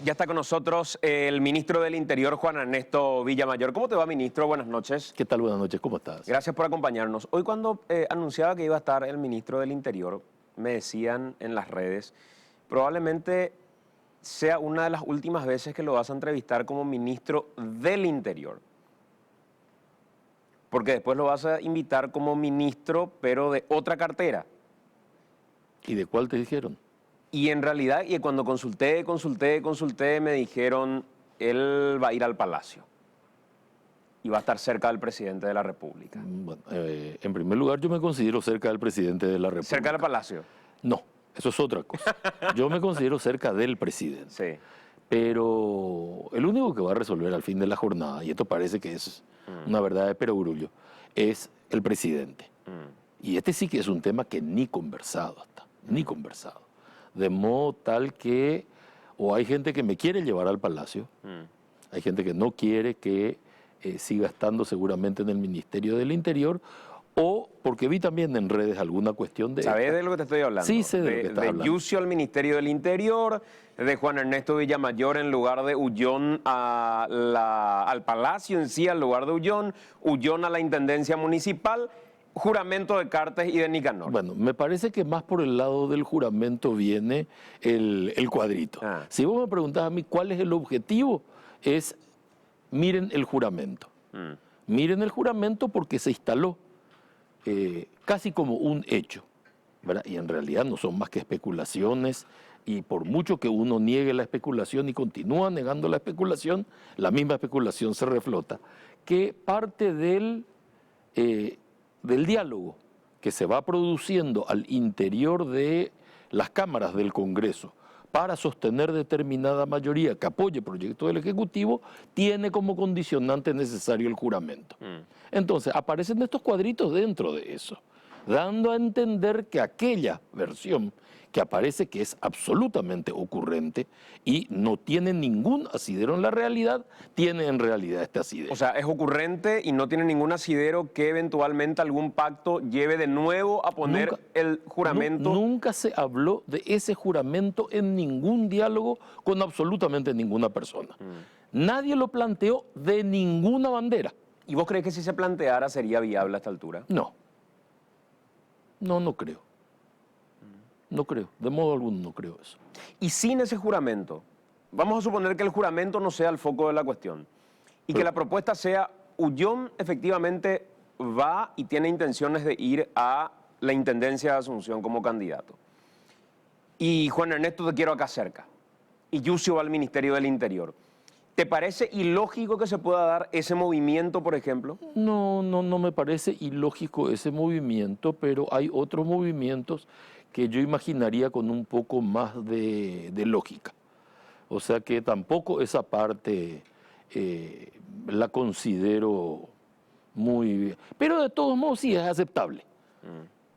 Ya está con nosotros el ministro del Interior, Juan Ernesto Villamayor. ¿Cómo te va, ministro? Buenas noches. ¿Qué tal? Buenas noches, ¿cómo estás? Gracias por acompañarnos. Hoy cuando anunciaba que iba a estar el ministro del Interior, me decían en las redes, probablemente sea una de las últimas veces que lo vas a entrevistar como ministro del Interior. Porque después lo vas a invitar como ministro, pero de otra cartera. ¿Y de cuál te dijeron? Y en realidad, y cuando consulté, me dijeron, él va a ir al Palacio. Y va a estar cerca del presidente de la República. Bueno, en primer lugar, yo me considero cerca del presidente de la República. ¿Cerca del Palacio? No, eso es otra cosa. Yo me considero cerca del presidente. Sí. Pero el único que va a resolver al fin de la jornada, y esto parece que es una verdad de perogrullo, es el presidente. Y este sí que es un tema que ni conversado está, ni conversado. De modo tal que o hay gente que me quiere llevar al Palacio, hay gente que no quiere que siga estando seguramente en el Ministerio del Interior, o porque vi también en redes alguna cuestión de... ¿Sabés de lo que te estoy hablando? Sí, sé de lo que estás hablando. De Yucio al Ministerio del Interior, de Juan Ernesto Villamayor en lugar de Ullón al Palacio en sí, al lugar de Ullón, Ullón a la Intendencia Municipal, juramento de Cartes y de Nicanor. Bueno, me parece que más por el lado del juramento viene el cuadrito. Si vos me preguntás a mí cuál es el objetivo, es miren el juramento. Miren el juramento porque se instaló casi como un hecho, ¿verdad? Y en realidad no son más que especulaciones, y por mucho que uno niegue la especulación y continúa negando la especulación, la misma especulación se reflota, que parte del diálogo que se va produciendo al interior de las cámaras del Congreso para sostener determinada mayoría que apoye el proyecto del Ejecutivo, tiene como condicionante necesario el juramento. Entonces, aparecen estos cuadritos dentro de eso, dando a entender que aquella versión que aparece que es absolutamente ocurrente y no tiene ningún asidero en la realidad, tiene en realidad este asidero. O sea, es ocurrente y no tiene ningún asidero que eventualmente algún pacto lleve de nuevo a poner el juramento. Nunca se habló de ese juramento en ningún diálogo con absolutamente ninguna persona. Nadie lo planteó de ninguna bandera. ¿Y vos crees que si se planteara sería viable a esta altura? No. No creo. No creo, de modo alguno no creo eso. Y sin ese juramento, vamos a suponer que el juramento no sea el foco de la cuestión y que la propuesta sea, Ullón efectivamente va y tiene intenciones de ir a la Intendencia de Asunción como candidato. Y Juan Ernesto te quiero acá cerca. Y Yucio va al Ministerio del Interior. ¿Te parece ilógico que se pueda dar ese movimiento, por ejemplo? No me parece ilógico ese movimiento, pero hay otros movimientos que yo imaginaría con un poco más de lógica. O sea que tampoco esa parte la considero muy bien. Pero de todos modos sí es aceptable.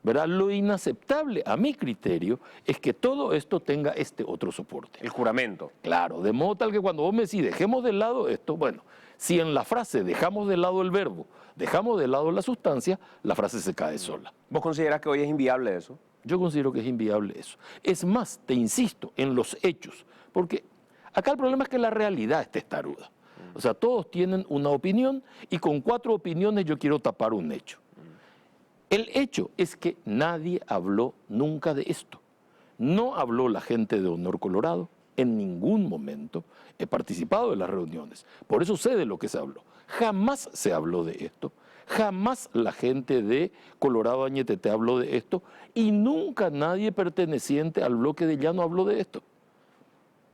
¿Verdad? Lo inaceptable, a mi criterio, es que todo esto tenga este otro soporte. El juramento. Claro, de modo tal que cuando vos me decís, dejemos de lado esto, bueno, si en la frase dejamos de lado el verbo, dejamos de lado la sustancia, la frase se cae sola. ¿Vos considerás que hoy es inviable eso? Yo considero que es inviable eso. Es más, te insisto, en los hechos, porque acá el problema es que la realidad es testaruda. O sea, todos tienen una opinión y con 4 opiniones yo quiero tapar un hecho. El hecho es que nadie habló nunca de esto. No habló la gente de Honor Colorado en ningún momento. He participado de las reuniones, por eso sé de lo que se habló. Jamás se habló de esto, jamás la gente de Colorado Añetete habló de esto y nunca nadie perteneciente al bloque de Llano habló de esto.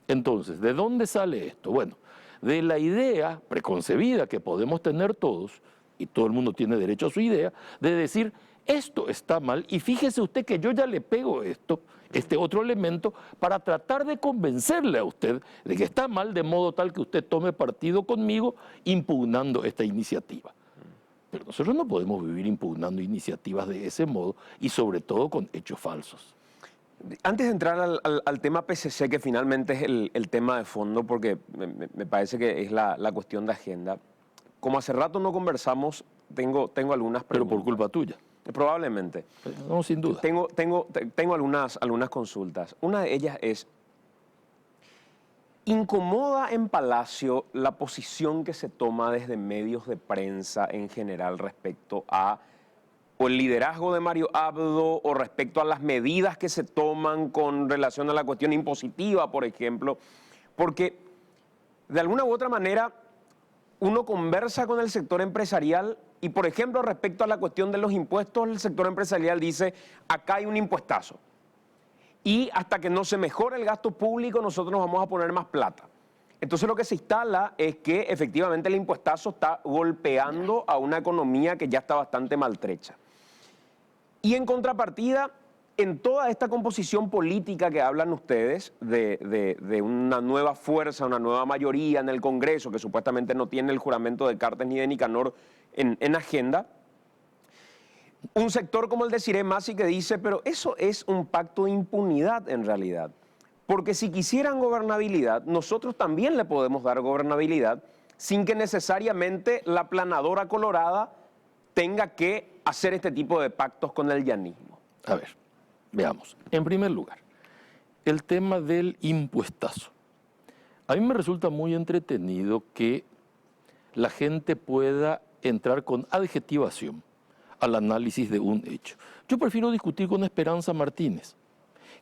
Entonces, ¿de dónde sale esto? Bueno, de la idea preconcebida que podemos tener todos, y todo el mundo tiene derecho a su idea, de decir, esto está mal, y fíjese usted que yo ya le pego esto, este otro elemento, para tratar de convencerle a usted de que está mal, de modo tal que usted tome partido conmigo impugnando esta iniciativa. Pero nosotros no podemos vivir impugnando iniciativas de ese modo, y sobre todo con hechos falsos. Antes de entrar al tema PCC, que finalmente es el tema de fondo, porque me parece que es la cuestión de agenda, como hace rato no conversamos, tengo algunas preguntas. Pero por culpa tuya. Probablemente. No, sin duda. Tengo algunas consultas. Una de ellas es, ¿Incomoda en Palacio la posición que se toma desde medios de prensa en general respecto a o el liderazgo de Mario Abdo o respecto a las medidas que se toman con relación a la cuestión impositiva, por ejemplo? Porque de alguna u otra manera uno conversa con el sector empresarial y, por ejemplo, respecto a la cuestión de los impuestos, el sector empresarial dice, acá hay un impuestazo. Y hasta que no se mejore el gasto público, nosotros nos vamos a poner más plata. Entonces lo que se instala es que efectivamente el impuestazo está golpeando a una economía que ya está bastante maltrecha. Y en contrapartida, en toda esta composición política que hablan ustedes de una nueva fuerza, una nueva mayoría en el Congreso, que supuestamente no tiene el juramento de Cartes ni de Nicanor en agenda, un sector como el de Cyré Masi que dice, pero eso es un pacto de impunidad en realidad. Porque si quisieran gobernabilidad, nosotros también le podemos dar gobernabilidad sin que necesariamente la aplanadora colorada tenga que hacer este tipo de pactos con el llanismo. A ver, veamos. En primer lugar, el tema del impuestazo. A mí me resulta muy entretenido que la gente pueda entrar con adjetivación al análisis de un hecho. Yo prefiero discutir con Esperanza Martínez,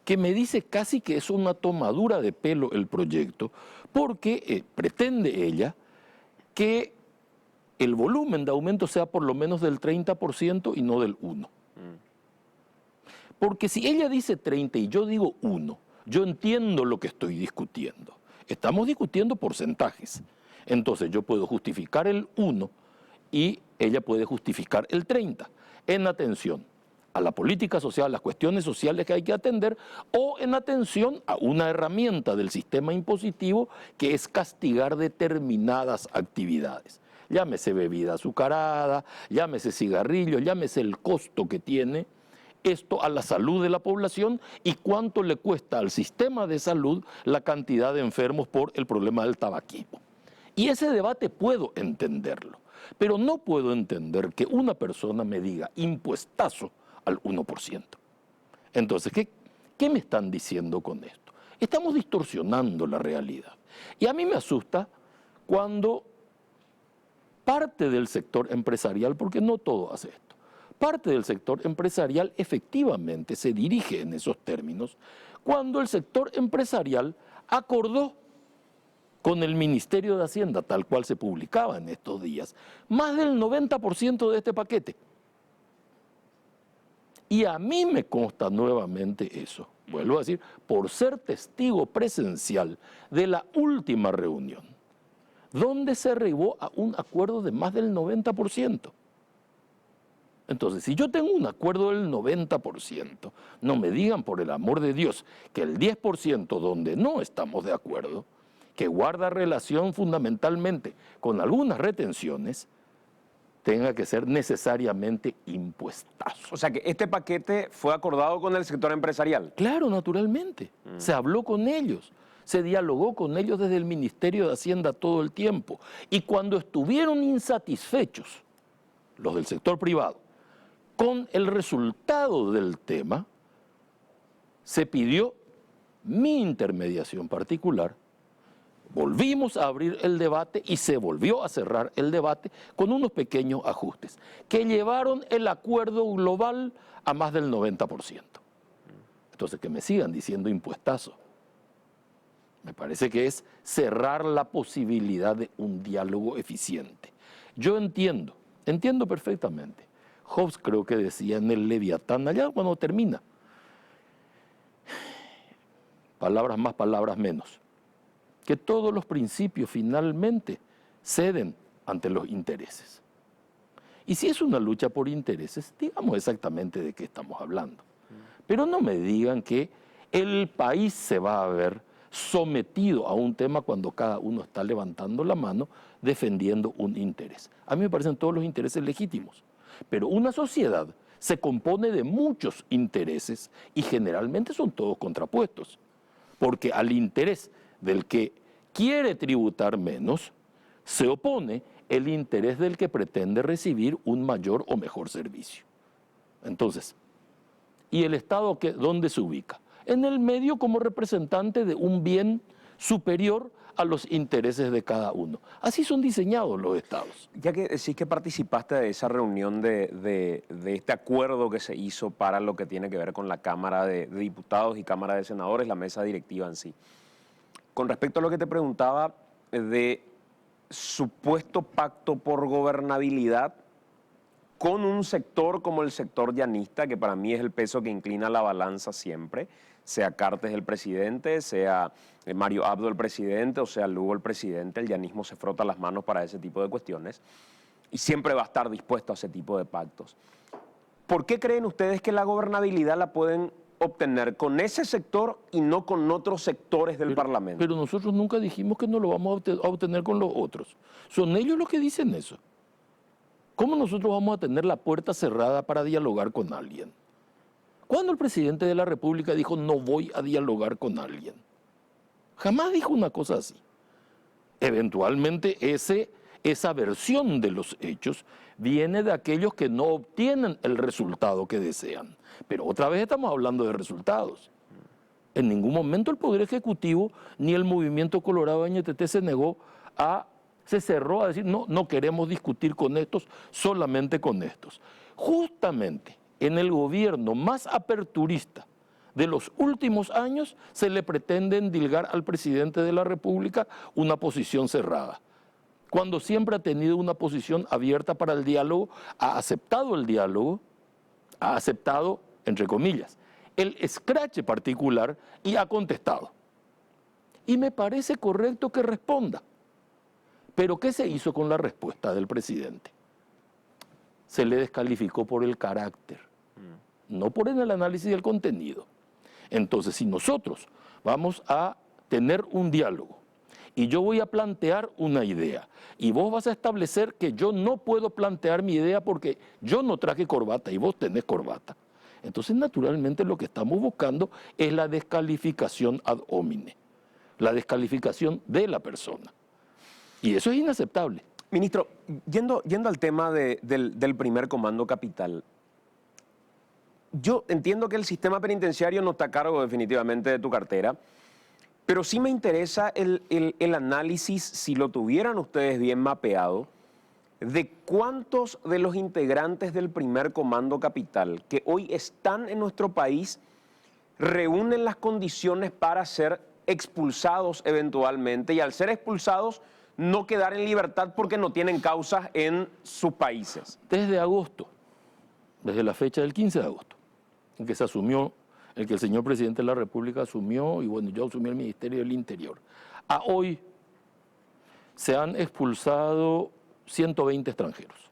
que me dice casi que es una tomadura de pelo el proyecto, porque pretende ella que el volumen de aumento sea por lo menos del 30% y no del 1%. Porque si ella dice 30 y yo digo 1, yo entiendo lo que estoy discutiendo. Estamos discutiendo porcentajes. Entonces yo puedo justificar el 1 y ella puede justificar el 30 en atención a la política social, las cuestiones sociales que hay que atender, o en atención a una herramienta del sistema impositivo que es castigar determinadas actividades. Llámese bebida azucarada, llámese cigarrillo, llámese el costo que tiene esto a la salud de la población y cuánto le cuesta al sistema de salud la cantidad de enfermos por el problema del tabaquismo. Y ese debate puedo entenderlo, pero no puedo entender que una persona me diga impuestazo al 1%. Entonces, ¿qué me están diciendo con esto? Estamos distorsionando la realidad. Y a mí me asusta cuando parte del sector empresarial, porque no todo hace esto, parte del sector empresarial efectivamente se dirige en esos términos, cuando el sector empresarial acordó con el Ministerio de Hacienda, tal cual se publicaba en estos días, más del 90% de este paquete. Y a mí me consta nuevamente eso, vuelvo a decir, por ser testigo presencial de la última reunión, donde se arribó a un acuerdo de más del 90%. Entonces, si yo tengo un acuerdo del 90%, no me digan por el amor de Dios que el 10% donde no estamos de acuerdo, que guarda relación fundamentalmente con algunas retenciones, tenga que ser necesariamente impuestazo. O sea que este paquete fue acordado con el sector empresarial. Claro, naturalmente. Se habló con ellos, se dialogó con ellos desde el Ministerio de Hacienda todo el tiempo. Y cuando estuvieron insatisfechos, los del sector privado, con el resultado del tema, se pidió mi intermediación particular. Volvimos a abrir el debate y se volvió a cerrar el debate con unos pequeños ajustes que llevaron el acuerdo global a más del 90%. Entonces, que me sigan diciendo impuestazo, me parece que es cerrar la posibilidad de un diálogo eficiente. Yo entiendo perfectamente. Hobbes creo que decía en el Leviatán, allá cuando termina, palabras más, palabras menos, que todos los principios finalmente ceden ante los intereses. Y si es una lucha por intereses, digamos exactamente de qué estamos hablando. Pero no me digan que el país se va a ver sometido a un tema cuando cada uno está levantando la mano defendiendo un interés. A mí me parecen todos los intereses legítimos, pero una sociedad se compone de muchos intereses y generalmente son todos contrapuestos, porque al interés del que quiere tributar menos, se opone el interés del que pretende recibir un mayor o mejor servicio. Entonces, ¿y el Estado dónde se ubica? En el medio como representante de un bien superior a los intereses de cada uno. Así son diseñados los estados. Ya que decís que participaste de esa reunión de este acuerdo que se hizo para lo que tiene que ver con la Cámara de Diputados y Cámara de Senadores, la mesa directiva en sí. Con respecto a lo que te preguntaba de supuesto pacto por gobernabilidad con un sector como el sector llanista, que para mí es el peso que inclina la balanza siempre, sea Cartes el presidente, sea Mario Abdo el presidente o sea Lugo el presidente, el llanismo se frota las manos para ese tipo de cuestiones y siempre va a estar dispuesto a ese tipo de pactos. ¿Por qué creen ustedes que la gobernabilidad la pueden obtener con ese sector y no con otros sectores del Parlamento? Pero nosotros nunca dijimos que no lo vamos a obtener con los otros. Son ellos los que dicen eso. ¿Cómo nosotros vamos a tener la puerta cerrada para dialogar con alguien? ¿Cuándo el presidente de la República dijo no voy a dialogar con alguien? Jamás dijo una cosa así. Eventualmente esa versión de los hechos viene de aquellos que no obtienen el resultado que desean. Pero otra vez estamos hablando de resultados. En ningún momento el Poder Ejecutivo ni el Movimiento Colorado NTT se cerró a decir no queremos discutir con estos, solamente con estos. Justamente en el gobierno más aperturista de los últimos años se le pretende endilgar al presidente de la República una posición cerrada, cuando siempre ha tenido una posición abierta para el diálogo, ha aceptado el diálogo, ha aceptado, entre comillas, el escrache particular y ha contestado. Y me parece correcto que responda. Pero ¿qué se hizo con la respuesta del presidente? Se le descalificó por el carácter, no por el análisis del contenido. Entonces, si nosotros vamos a tener un diálogo y yo voy a plantear una idea y vos vas a establecer que yo no puedo plantear mi idea porque yo no traje corbata y vos tenés corbata, entonces naturalmente lo que estamos buscando es la descalificación ad hominem, la descalificación de la persona. Y eso es inaceptable. Ministro, yendo al tema del primer comando capital, yo entiendo que el sistema penitenciario no está a cargo definitivamente de tu cartera, pero sí me interesa el análisis, si lo tuvieran ustedes bien mapeado, de cuántos de los integrantes del primer comando capital que hoy están en nuestro país reúnen las condiciones para ser expulsados eventualmente y al ser expulsados no quedar en libertad porque no tienen causas en sus países. Desde agosto, desde la fecha del 15 de agosto, en que se asumió, el que el señor presidente de la República asumió, y bueno, yo asumí el Ministerio del Interior, a hoy se han expulsado 120 extranjeros.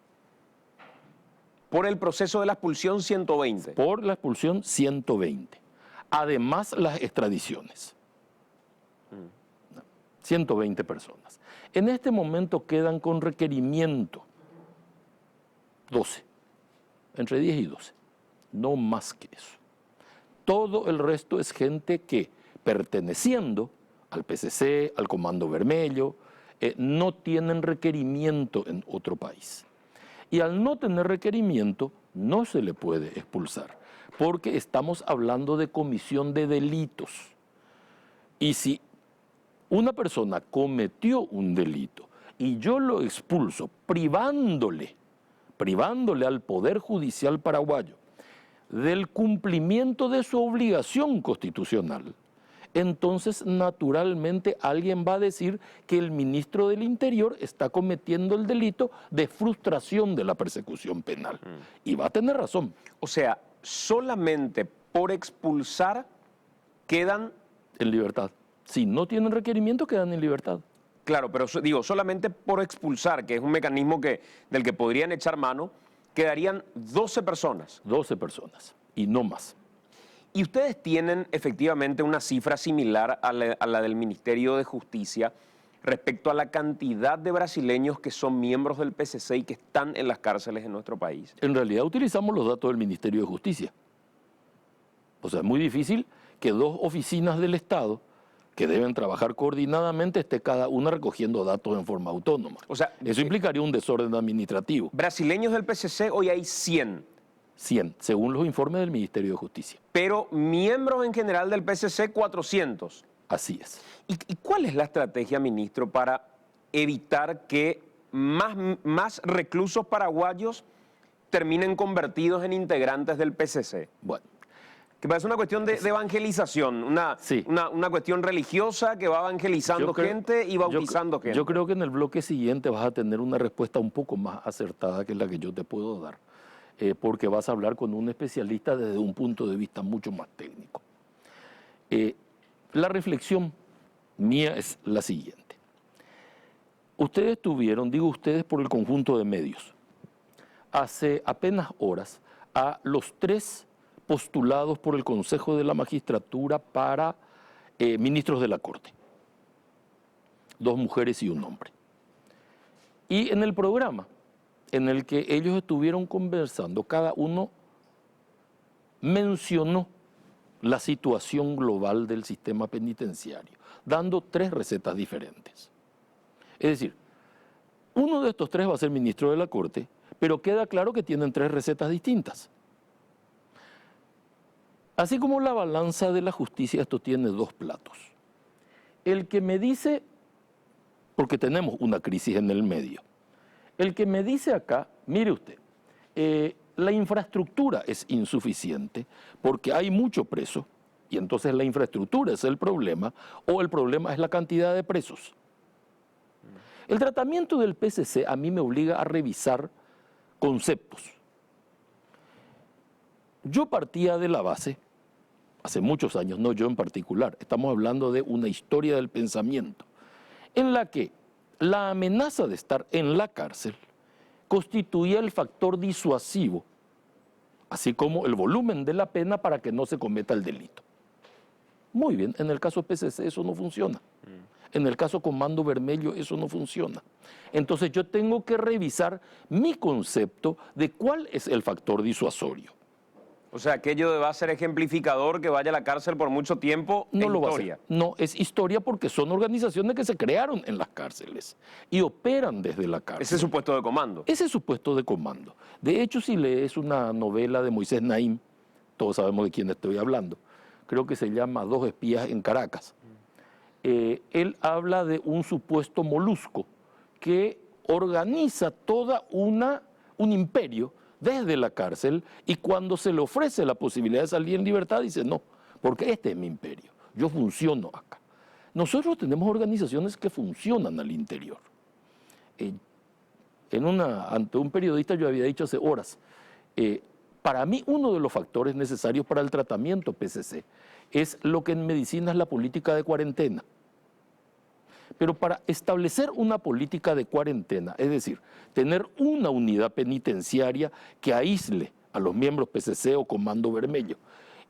Por el proceso de la expulsión, 120. Por la expulsión, 120. Además, las extradiciones. 120 personas. En este momento quedan con requerimiento 12, entre 10 y 12, no más que eso. Todo el resto es gente que, perteneciendo al PCC, al Comando Vermelho, no tienen requerimiento en otro país. Y al no tener requerimiento, no se le puede expulsar, porque estamos hablando de comisión de delitos. Y si una persona cometió un delito y yo lo expulso privándole al Poder Judicial paraguayo del cumplimiento de su obligación constitucional, entonces naturalmente alguien va a decir que el ministro del Interior está cometiendo el delito de frustración de la persecución penal. Y va a tener razón. O sea, solamente por expulsar quedan en libertad. Si no tienen requerimiento, quedan en libertad. Claro, pero digo, solamente por expulsar, que es un mecanismo del que podrían echar mano, quedarían 12 personas. 12 personas, y no más. ¿Y ustedes tienen efectivamente una cifra similar a la del Ministerio de Justicia respecto a la cantidad de brasileños que son miembros del PCC y que están en las cárceles en nuestro país? En realidad utilizamos los datos del Ministerio de Justicia. O sea, es muy difícil que dos oficinas del Estado que deben trabajar coordinadamente, esté cada una recogiendo datos en forma autónoma. O sea, eso implicaría un desorden administrativo. Brasileños del PCC hoy hay 100. 100, según los informes del Ministerio de Justicia. Pero miembros en general del PCC, 400. Así es. ¿Y cuál es la estrategia, ministro, para evitar que más reclusos paraguayos terminen convertidos en integrantes del PCC? Bueno, Que parece una cuestión de evangelización, Sí. una cuestión religiosa que va evangelizando gente y bautizando gente. Yo creo que en el bloque siguiente vas a tener una respuesta un poco más acertada que la que yo te puedo dar, porque vas a hablar con un especialista desde un punto de vista mucho más técnico. La reflexión mía es la siguiente. Ustedes tuvieron, digo ustedes por el conjunto de medios, hace apenas horas a los 3 postulados por el Consejo de la Magistratura para ministros de la Corte. 2 mujeres y un hombre. Y en el programa en el que ellos estuvieron conversando, cada uno mencionó la situación global del sistema penitenciario, dando 3 recetas diferentes. Es decir, uno de estos 3 va a ser ministro de la Corte, pero queda claro que tienen 3 recetas distintas. Así como la balanza de la justicia, esto tiene 2 platos. El que me dice, porque tenemos una crisis en el medio, el que me dice acá, mire usted, la infraestructura es insuficiente porque hay mucho preso y entonces la infraestructura es el problema o el problema es la cantidad de presos. El tratamiento del PCC a mí me obliga a revisar conceptos. Yo partía de la base, hace muchos años, no yo en particular, estamos hablando de una historia del pensamiento, en la que la amenaza de estar en la cárcel constituía el factor disuasivo, así como el volumen de la pena para que no se cometa el delito. Muy bien, en el caso PCC eso no funciona. En el caso Comando Vermelho eso no funciona. Entonces yo tengo que revisar mi concepto de cuál es el factor disuasorio. O sea, aquello de va a ser ejemplificador, que vaya a la cárcel por mucho tiempo, No es lo va a historia. hacer. No, es historia porque son organizaciones que se crearon en las cárceles y operan desde la cárcel. Ese es su puesto de comando. Ese es su puesto de comando. De hecho, si lees una novela de Moisés Naim, todos sabemos de quién estoy hablando, creo que se llama 2 espías en Caracas. Él habla de un supuesto molusco que organiza toda un imperio desde la cárcel y cuando se le ofrece la posibilidad de salir en libertad dice no, porque este es mi imperio, yo funciono acá. Nosotros tenemos organizaciones que funcionan al interior. Ante un periodista yo había dicho hace horas, para mí uno de los factores necesarios para el tratamiento PCC es lo que en medicina es la política de cuarentena. Pero para establecer una política de cuarentena, es decir, tener una unidad penitenciaria que aísle a los miembros PCC o Comando Vermelho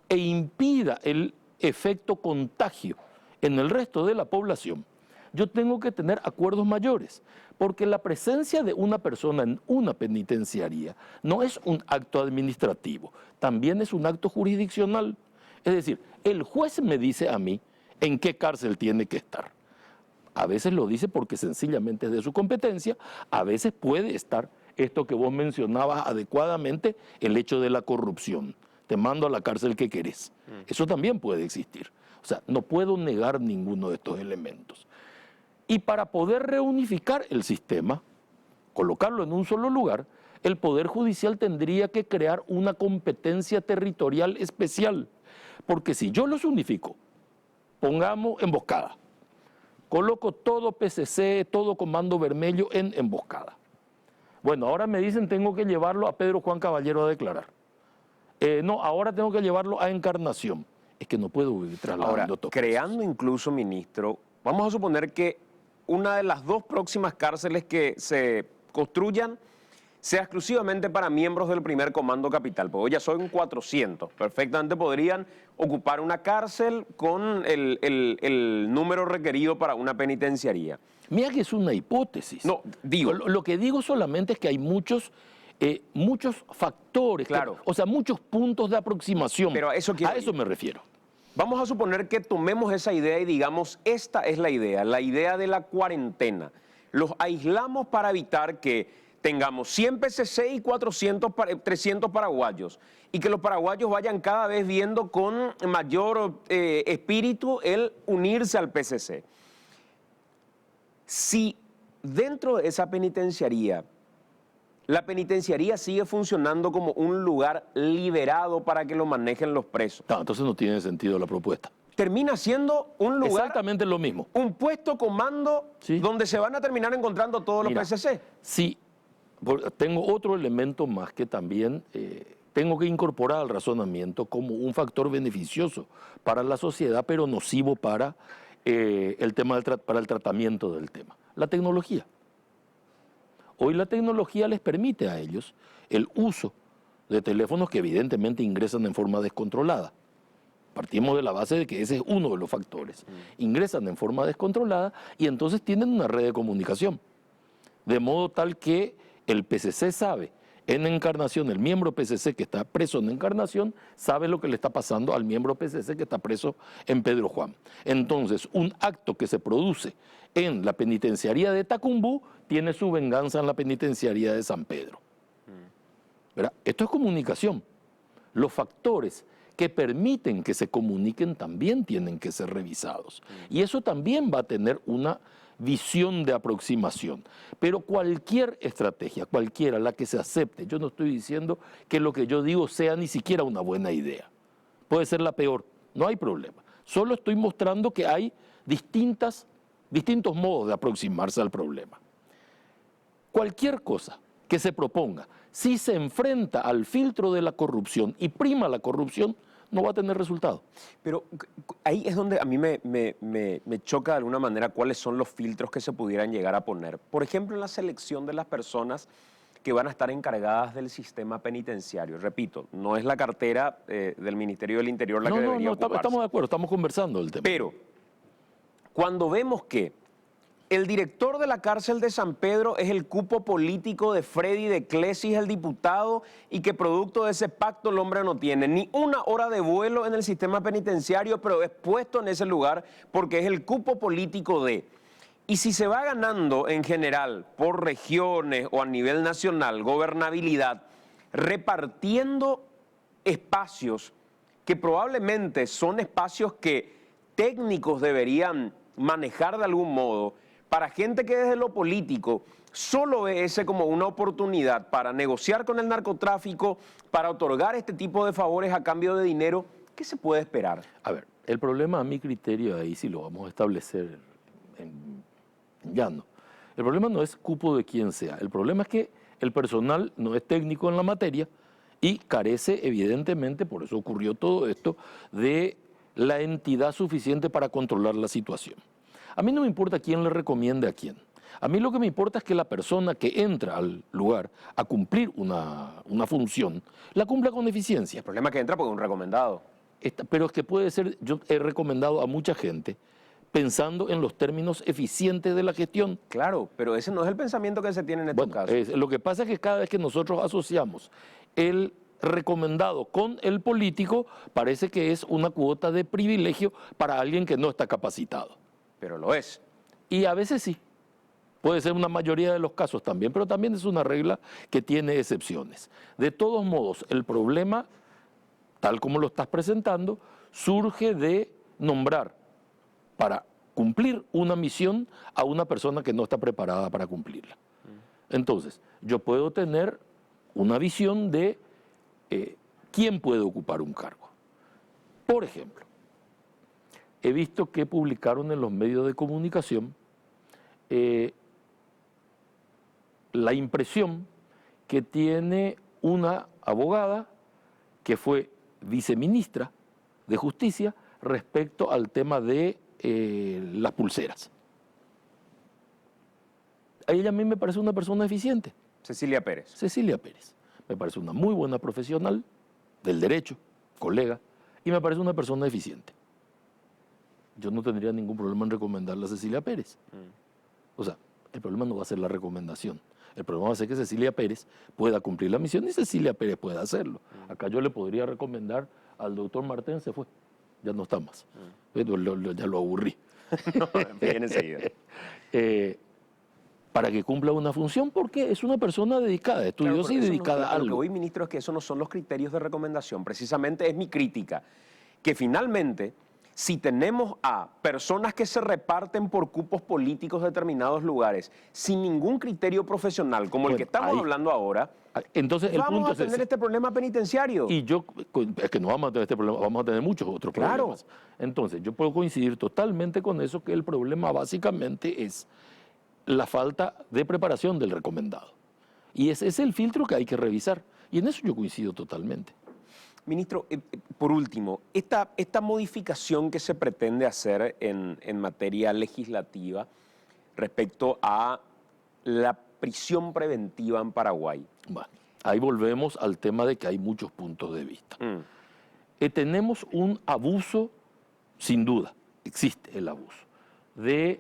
e impida el efecto contagio en el resto de la población, yo tengo que tener acuerdos mayores, porque la presencia de una persona en una penitenciaría no es un acto administrativo, también es un acto jurisdiccional. Es decir, el juez me dice a mí en qué cárcel tiene que estar. A veces lo dice porque sencillamente es de su competencia, a veces puede estar esto que vos mencionabas adecuadamente, el hecho de la corrupción. Te mando a la cárcel que querés. Eso también puede existir. O sea, no puedo negar ninguno de estos elementos. Y para poder reunificar el sistema, colocarlo en un solo lugar, el Poder Judicial tendría que crear una competencia territorial especial. Porque si yo los unifico, pongamos emboscada, coloco todo PCC, todo Comando Vermelho en emboscada. Bueno, ahora me dicen tengo que llevarlo a Pedro Juan Caballero a declarar. No, ahora tengo que llevarlo a Encarnación. Es que no puedo vivir trasladando Ahora, todo. creando incluso, ministro, vamos a suponer que una de las 2 próximas cárceles que se construyan sea exclusivamente para miembros del primer Comando Capital, porque hoy ya son 400. Perfectamente podrían ocupar una cárcel con el número requerido para una penitenciaría. Mira que es una hipótesis. No, digo. Lo que digo solamente es que hay muchos factores, Claro. o sea, muchos puntos de aproximación. Pero a eso quiero ir. me refiero. Vamos a suponer que tomemos esa idea y digamos, esta es la idea de la cuarentena. Los aislamos para evitar que tengamos 100 PCC y 300 paraguayos. y que los paraguayos vayan cada vez viendo con mayor espíritu el unirse al PCC. Si dentro de esa penitenciaría, la penitenciaría sigue funcionando como un lugar liberado para que lo manejen los presos, No, entonces no tiene sentido la propuesta. termina siendo un lugar, Exactamente lo mismo. un puesto comando, Sí. donde se van a terminar encontrando todos Mira, los PCC. Sí, tengo otro elemento más que también tengo que incorporar al razonamiento como un factor beneficioso para la sociedad, pero nocivo para, el tema para el tratamiento del tema. La tecnología. Hoy la tecnología les permite a ellos el uso de teléfonos que evidentemente ingresan en forma descontrolada. Partimos de la base de que ese es uno de los factores. Ingresan en forma descontrolada y entonces tienen una red de comunicación. De modo tal que el PCC sabe en Encarnación, el miembro PCC que está preso en Encarnación, sabe lo que le está pasando al miembro PCC que está preso en Pedro Juan. Entonces, un acto que se produce en la penitenciaría de Tacumbú tiene su venganza en la penitenciaría de San Pedro. ¿Verdad? Esto es comunicación. Los factores que permiten que se comuniquen también tienen que ser revisados. Y eso también va a tener una visión de aproximación. Pero cualquier estrategia, cualquiera, la que se acepte, yo no estoy diciendo que lo que yo digo sea ni siquiera una buena idea. Puede ser la peor, no hay problema. Solo estoy mostrando que hay distintos modos de aproximarse al problema. Cualquier cosa que se proponga, si se enfrenta al filtro de la corrupción y prima la corrupción, no va a tener resultado. Pero ahí es donde a mí me choca de alguna manera cuáles son los filtros que se pudieran llegar a poner. Por ejemplo, en la selección de las personas que van a estar encargadas del sistema penitenciario. Repito, no es la cartera del Ministerio del Interior la que debería ocuparse. Estamos de acuerdo, estamos conversando del tema. Pero cuando vemos que el director de la cárcel de San Pedro es el cupo político de Freddy de Clesis, el diputado, y que producto de ese pacto el hombre no tiene ni una hora de vuelo en el sistema penitenciario, pero es puesto en ese lugar porque es el cupo político de... Y si se va ganando en general por regiones o a nivel nacional gobernabilidad, repartiendo espacios que probablemente son espacios que técnicos deberían manejar de algún modo, para gente que desde lo político solo ve ese como una oportunidad para negociar con el narcotráfico, para otorgar este tipo de favores a cambio de dinero, ¿qué se puede esperar? A ver, el problema a mi criterio ahí, si lo vamos a establecer en llano, el problema no es cupo de quien sea, el problema es que el personal no es técnico en la materia y carece evidentemente, por eso ocurrió todo esto, de la entidad suficiente para controlar la situación. A mí no me importa quién le recomiende a quién. A mí lo que me importa es que la persona que entra al lugar a cumplir una función, la cumpla con eficiencia. El problema es que entra porque es un recomendado. Pero es que puede ser, yo he recomendado a mucha gente pensando en los términos eficientes de la gestión. Claro, pero ese no es el pensamiento que se tiene en estos casos. Lo que pasa es que cada vez que nosotros asociamos el recomendado con el político, parece que es una cuota de privilegio para alguien que no está capacitado. Pero lo es. Y a veces sí. Puede ser una mayoría de los casos también, pero también es una regla que tiene excepciones. De todos modos, el problema, tal como lo estás presentando, surge de nombrar para cumplir una misión a una persona que no está preparada para cumplirla. Entonces, yo puedo tener una visión de quién puede ocupar un cargo. Por ejemplo, he visto que publicaron en los medios de comunicación la impresión que tiene una abogada que fue viceministra de Justicia respecto al tema de las pulseras. A ella a mí me parece una persona eficiente. Cecilia Pérez. Cecilia Pérez. Me parece una muy buena profesional del derecho, colega, y me parece una persona eficiente. Yo no tendría ningún problema en recomendarle a Cecilia Pérez. O sea, el problema no va a ser la recomendación. El problema va a ser que Cecilia Pérez pueda cumplir la misión y Cecilia Pérez pueda hacerlo. Acá yo le podría recomendar al doctor Martén, se fue, ya no está más. Ya lo aburrí. No, viene enseguida. para que cumpla una función, porque es una persona dedicada, estudiosa Claro, y pero eso dedicada a lo que algo. voy, ministro, es que esos no son los criterios de recomendación. Precisamente es mi crítica, que finalmente, si tenemos a personas que se reparten por cupos políticos de determinados lugares, sin ningún criterio profesional, como el Bueno, que estamos ahí. hablando ahora, Entonces, el vamos punto a es tener ese. este problema penitenciario. Y yo, es que no vamos a tener este problema, vamos a tener muchos otros Claro. problemas. Entonces, yo puedo coincidir totalmente con eso, que el problema básicamente es la falta de preparación del recomendado. Y ese es el filtro que hay que revisar. Y en eso yo coincido totalmente. Ministro, por último, esta modificación que se pretende hacer en materia legislativa respecto a la prisión preventiva en Paraguay. Bueno, ahí volvemos al tema de que hay muchos puntos de vista. Tenemos un abuso, sin duda, existe el abuso, de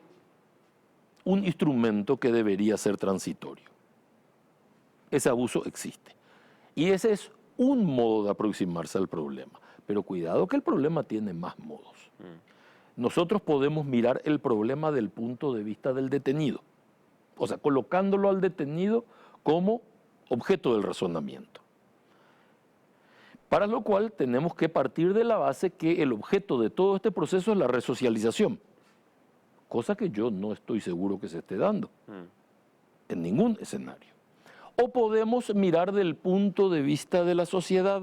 un instrumento que debería ser transitorio. Ese abuso existe. Y ese es un modo de aproximarse al problema. Pero cuidado que el problema tiene más modos. Nosotros podemos mirar el problema del punto de vista del detenido. O sea, colocándolo al detenido como objeto del razonamiento. Para lo cual tenemos que partir de la base que el objeto de todo este proceso es la resocialización. Cosa que yo no estoy seguro que se esté dando en ningún escenario. O podemos mirar del punto de vista de la sociedad,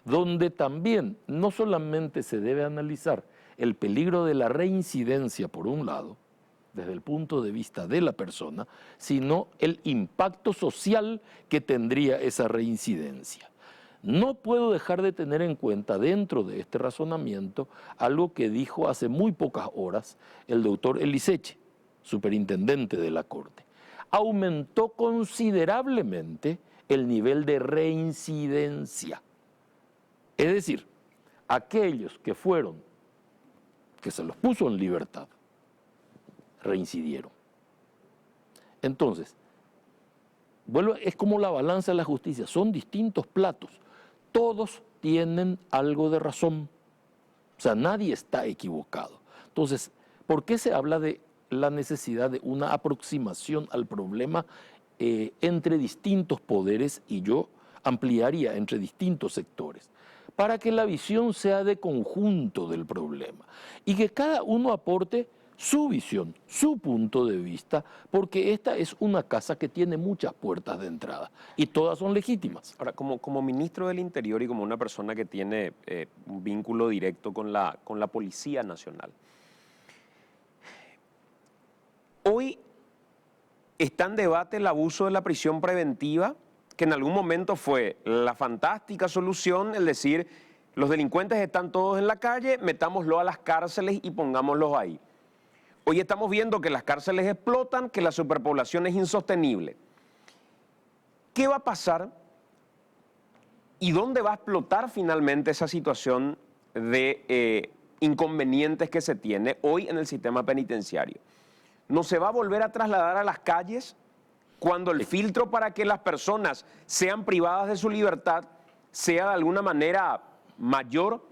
donde también no solamente se debe analizar el peligro de la reincidencia por un lado, desde el punto de vista de la persona, sino el impacto social que tendría esa reincidencia. No puedo dejar de tener en cuenta dentro de este razonamiento algo que dijo hace muy pocas horas el doctor Eliseche, superintendente de la Corte. Aumentó considerablemente el nivel de reincidencia. Es decir, aquellos que se los puso en libertad, reincidieron. Entonces, es como la balanza de la justicia, son distintos platos, todos tienen algo de razón, o sea, nadie está equivocado. Entonces, ¿por qué se habla de la necesidad de una aproximación al problema entre distintos poderes, y yo ampliaría entre distintos sectores? Para que la visión sea de conjunto del problema y que cada uno aporte su visión, su punto de vista, porque esta es una casa que tiene muchas puertas de entrada y todas son legítimas. Ahora, como ministro del Interior y como una persona que tiene un vínculo directo con la Policía Nacional, hoy está en debate el abuso de la prisión preventiva, que en algún momento fue la fantástica solución, el decir, los delincuentes están todos en la calle, metámoslo a las cárceles y pongámoslos ahí. Hoy estamos viendo que las cárceles explotan, que la superpoblación es insostenible. ¿Qué va a pasar y dónde va a explotar finalmente esa situación de inconvenientes que se tiene hoy en el sistema penitenciario? ¿No se va a volver a trasladar a las calles cuando el filtro para que las personas sean privadas de su libertad sea de alguna manera mayor?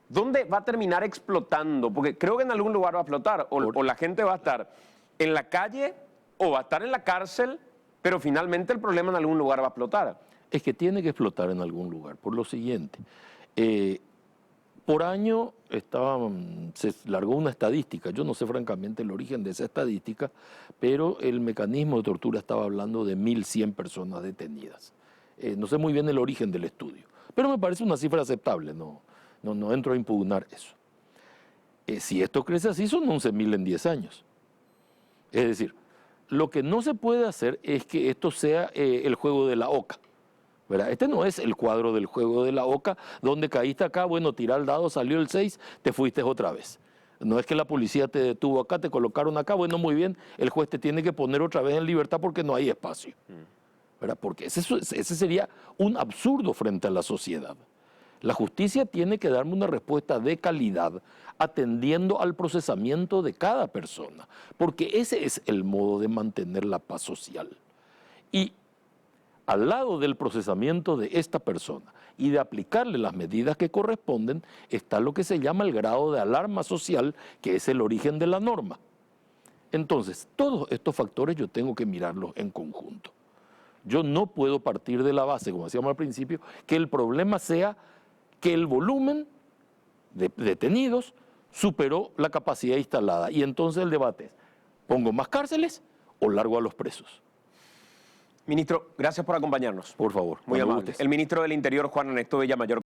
¿Dónde va a terminar explotando? Porque creo que en algún lugar va a explotar, o la gente va a estar en la calle o va a estar en la cárcel, pero finalmente el problema en algún lugar va a explotar. Es que tiene que explotar en algún lugar, por lo siguiente. Por año se largó una estadística, yo no sé francamente el origen de esa estadística, pero el mecanismo de tortura estaba hablando de 1.100 personas detenidas. No sé muy bien el origen del estudio, pero me parece una cifra aceptable, no entro a impugnar eso. Si esto crece así, son 11.000 en 10 años. Es decir, lo que no se puede hacer es que esto sea el juego de la oca, ¿verdad? Este no es el cuadro del juego de la oca, donde caíste acá, bueno, tirá el dado, salió el 6, te fuiste otra vez. No es que la policía te detuvo acá, te colocaron acá, bueno, muy bien, el juez te tiene que poner otra vez en libertad porque no hay espacio, ¿verdad? Porque ese sería un absurdo frente a la sociedad. La justicia tiene que darme una respuesta de calidad atendiendo al procesamiento de cada persona, porque ese es el modo de mantener la paz social. Y al lado del procesamiento de esta persona y de aplicarle las medidas que corresponden, está lo que se llama el grado de alarma social, que es el origen de la norma. Entonces, todos estos factores yo tengo que mirarlos en conjunto. Yo no puedo partir de la base, como decíamos al principio, que el problema sea que el volumen de detenidos superó la capacidad instalada. Y entonces el debate es, ¿pongo más cárceles o largo a los presos? Ministro, gracias por acompañarnos. Por favor. Muy cuando amable. gustes. El ministro del Interior, Juan Ernesto Villamayor.